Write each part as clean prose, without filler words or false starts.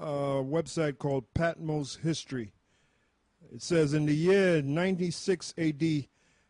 website called Patmos History. It says in the year 96 AD,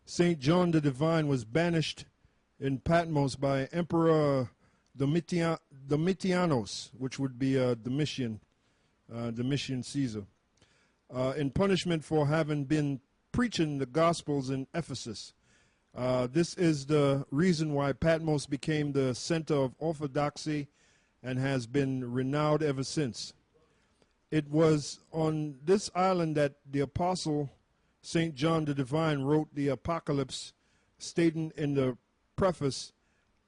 St. John the Divine was banished in Patmos by Emperor Domitianos, which would be Domitian Caesar, in punishment for having been preaching the Gospels in Ephesus. This is the reason why Patmos became the center of orthodoxy and has been renowned ever since. It was on this island that the apostle St. John the Divine wrote the Apocalypse, stating in the preface,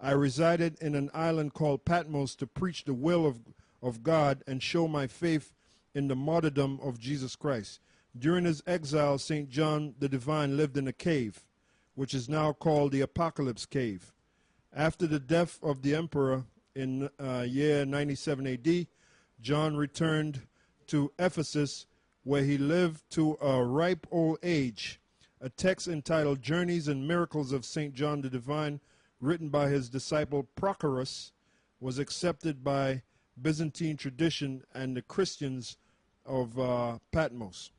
"I resided in an island called Patmos to preach the will of God and show my faith in the martyrdom of Jesus Christ." During his exile, St. John the Divine lived in a cave, which is now called the Apocalypse Cave. After the death of the emperor in year 97 AD, John returned to Ephesus, where he lived to a ripe old age. A text entitled Journeys and Miracles of St. John the Divine, written by his disciple Prochorus, was accepted by Byzantine tradition and the Christians of Patmos.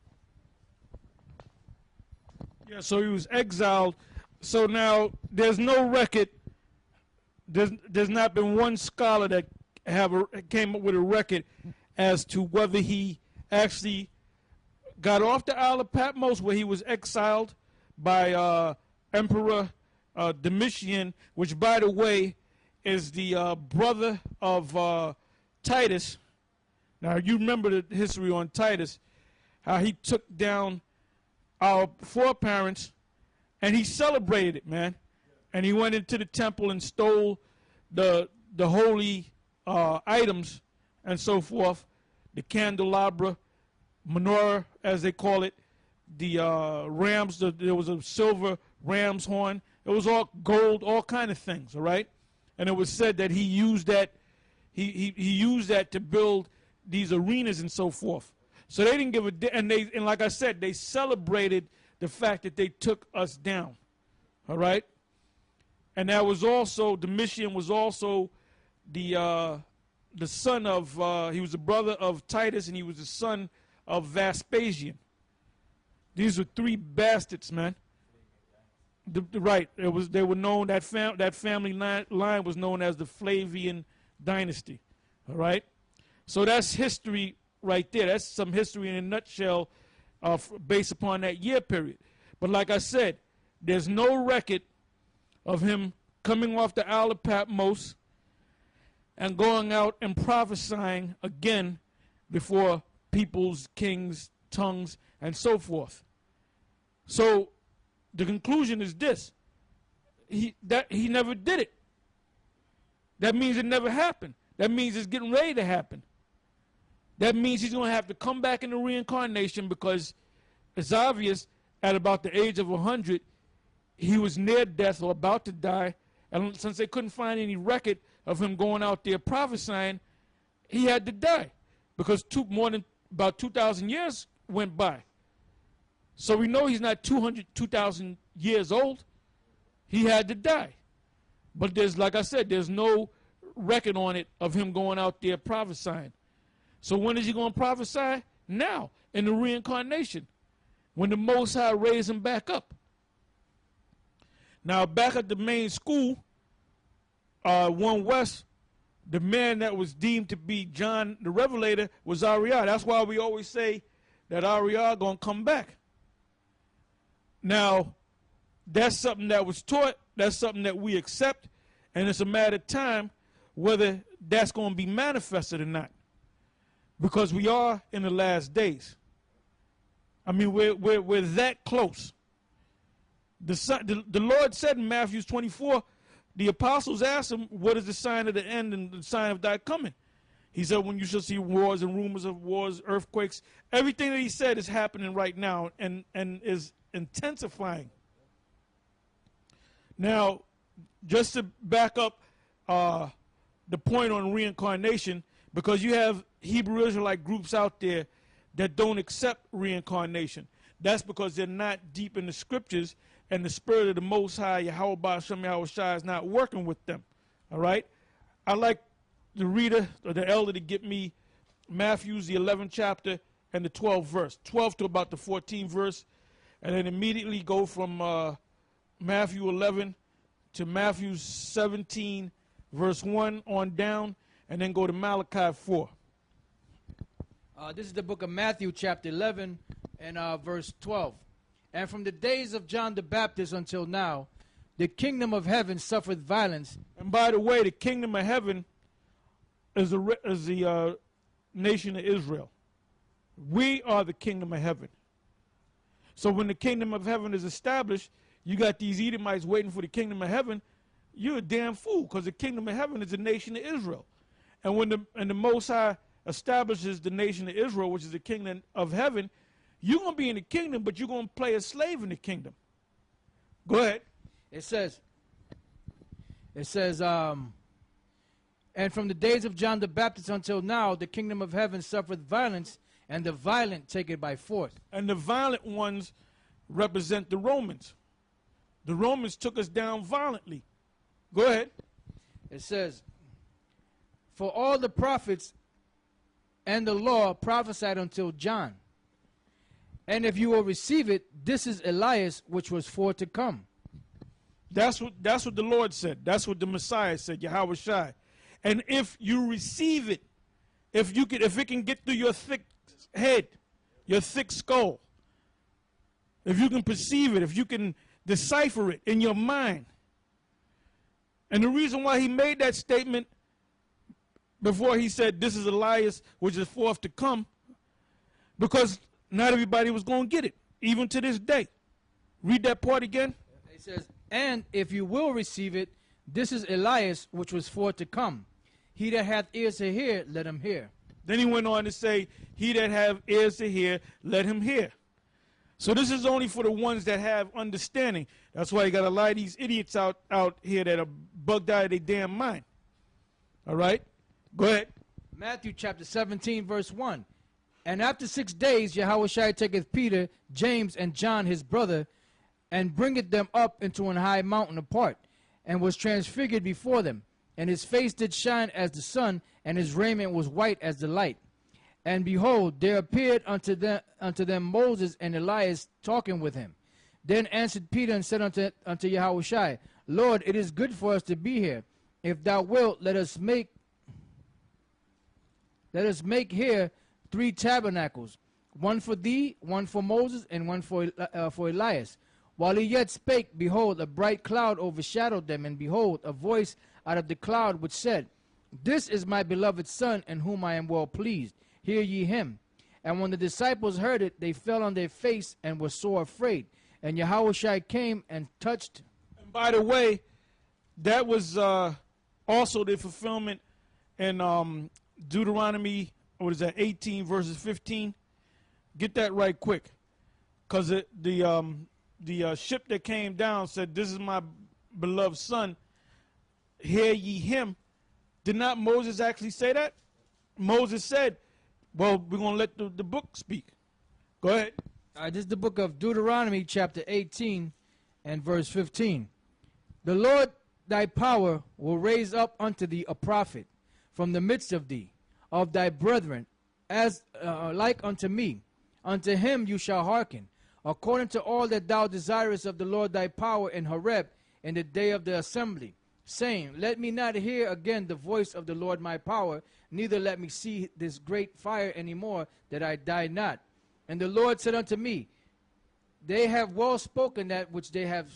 Yeah, so he was exiled. So now there's no record. There's not been one scholar that came up with a record as to whether he actually got off the Isle of Patmos, where he was exiled by Emperor Domitian, which, by the way, is the brother of Titus. Now, you remember the history on Titus, how he took down our foreparents, and he celebrated it, man. And he went into the temple and stole the holy items and so forth, the candelabra, menorah, as they call it, the rams, there was a silver ram's horn. It was all gold, all kind of things, all right? And it was said that he used that, he used that to build these arenas and so forth. So they didn't give a, and like I said, they celebrated the fact that they took us down, all right? And that was also, Domitian was also the son of, he was the brother of Titus, and he was the son of Vespasian. These were three bastards, man. Right, they were known, that family line was known as the Flavian dynasty, all right? So that's history right there. That's some history in a nutshell based upon that year period. But like I said, there's no record of him coming off the Isle of Patmos and going out and prophesying again before peoples, kings, tongues, and so forth. So the conclusion is this: he never did it. That means it never happened. That means it's getting ready to happen. That means he's going to have to come back in the reincarnation, because it's obvious at about the age of 100, he was near death or about to die. And since they couldn't find any record of him going out there prophesying, he had to die, because more than about 2,000 years went by. So we know he's not 2,000 years old. He had to die. But there's, like I said, there's no record on it of him going out there prophesying. So when is he going to prophesy? Now, in the reincarnation, when the Most High raised him back up. Now, back at the main school, 1 West, the man that was deemed to be John the Revelator was Ariel. That's why we always say that Ariel going to come back. Now, that's something that was taught. That's something that we accept. And it's a matter of time whether that's going to be manifested or not. Because we are in the last days. I mean, we're that close. The Lord said in Matthew 24, the apostles asked him, what is the sign of the end and the sign of thy coming? He said, when you shall see wars and rumors of wars, earthquakes. Everything that he said is happening right now and is intensifying. Now, just to back up the point on reincarnation, because you have Hebrew Israelite groups out there that don't accept reincarnation. That's because they're not deep in the scriptures, and the spirit of the Most High, Yahweh Ba'ashem Yahweh Shai, is not working with them. All right? I like the reader or the elder to get me Matthew's the 11th chapter and the 12th verse, 12 to about the 14th verse, and then immediately go from Matthew 11 to Matthew 17, verse 1 on down, and then go to Malachi 4. This is the book of Matthew, chapter 11, and verse 12. And from the days of John the Baptist until now, the kingdom of heaven suffered violence. And by the way, the kingdom of heaven is the nation of Israel. We are the kingdom of heaven. So when the kingdom of heaven is established, you got these Edomites waiting for the kingdom of heaven. You're a damn fool, because the kingdom of heaven is the nation of Israel. And when the Most High establishes the nation of Israel, which is the kingdom of heaven, you're going to be in the kingdom, but you're going to play a slave in the kingdom. Go ahead. It says, and from the days of John the Baptist until now, the kingdom of heaven suffereth violence, and the violent take it by force. And the violent ones represent the Romans. The Romans took us down violently. Go ahead. It says, for all the prophets and the law prophesied until John. And if you will receive it, this is Elias, which was for to come. That's what the Lord said. That's what the Messiah said, Yahweh Shai. And if you receive it, if it can get through your thick head, your thick skull, if you can perceive it, if you can decipher it in your mind. And the reason why he made that statement before he said this is Elias, which is forth to come, because not everybody was going to get it, even to this day. Read that part again. It says, and if you will receive it, this is Elias, which was for to come. He that hath ears to hear, let him hear. Then he went on to say, he that have ears to hear, let him hear. So this is only for the ones that have understanding. That's why you got a lot of these idiots out here that are bugged out of their damn mind. All right? Go ahead. Matthew chapter 17, verse 1. And after 6 days, Yahushua taketh Peter, James, and John his brother, and bringeth them up into an high mountain apart, and was transfigured before them. And his face did shine as the sun, and his raiment was white as the light. And behold, there appeared unto them Moses and Elias talking with him. Then answered Peter and said unto Yahushua, Lord, it is good for us to be here. If thou wilt, let us make here 3 tabernacles, one for thee, one for Moses, and one for Elias. While he yet spake, behold, a bright cloud overshadowed them, and behold, a voice out of the cloud which said, This is my beloved Son, in whom I am well pleased. Hear ye him. And when the disciples heard it, they fell on their face and were sore afraid. And Yahushua came and touched. And by the way, that was also the fulfillment in Deuteronomy, 18 verses 15. Get that right quick. Because the ship that came down said, This is my beloved Son. Hear ye him. Did not Moses actually say that? Moses said, well, we're going to let the book speak. Go ahead. This is the book of Deuteronomy, chapter 18, and verse 15. The Lord thy power will raise up unto thee a prophet from the midst of thee, of thy brethren, as like unto me. Unto him you shall hearken, according to all that thou desirest of the Lord thy power in Horeb in the day of the assembly, saying, Let me not hear again the voice of the Lord my power, neither let me see this great fire any more, that I die not. And the Lord said unto me, They have well spoken that which they have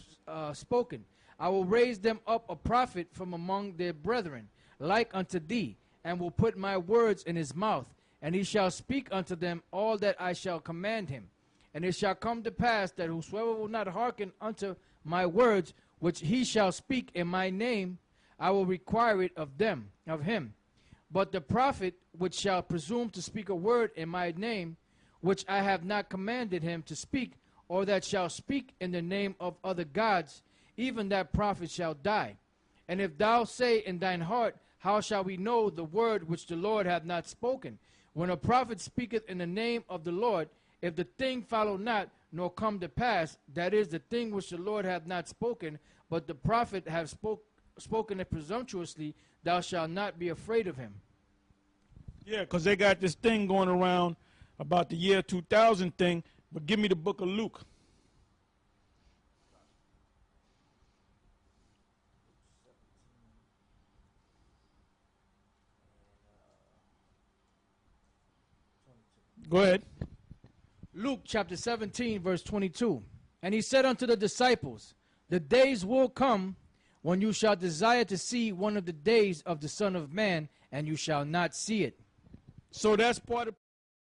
spoken. I will raise them up a prophet from among their brethren, like unto thee, and will put my words in his mouth, and he shall speak unto them all that I shall command him. And it shall come to pass that whosoever will not hearken unto my words, which he shall speak in my name, I will require it of him. But the prophet which shall presume to speak a word in my name, which I have not commanded him to speak, or that shall speak in the name of other gods, even that prophet shall die. And if thou say in thine heart, How shall we know the word which the Lord hath not spoken? When a prophet speaketh in the name of the Lord, if the thing follow not, nor come to pass, that is the thing which the Lord hath not spoken, but the prophet have spoken it presumptuously, thou shalt not be afraid of him. Yeah, because they got this thing going around about the year 2000 thing. But give me the book of Luke. Go ahead. Luke chapter 17, verse 22. And he said unto the disciples, the days will come when you shall desire to see one of the days of the Son of Man, and you shall not see it. So that's part of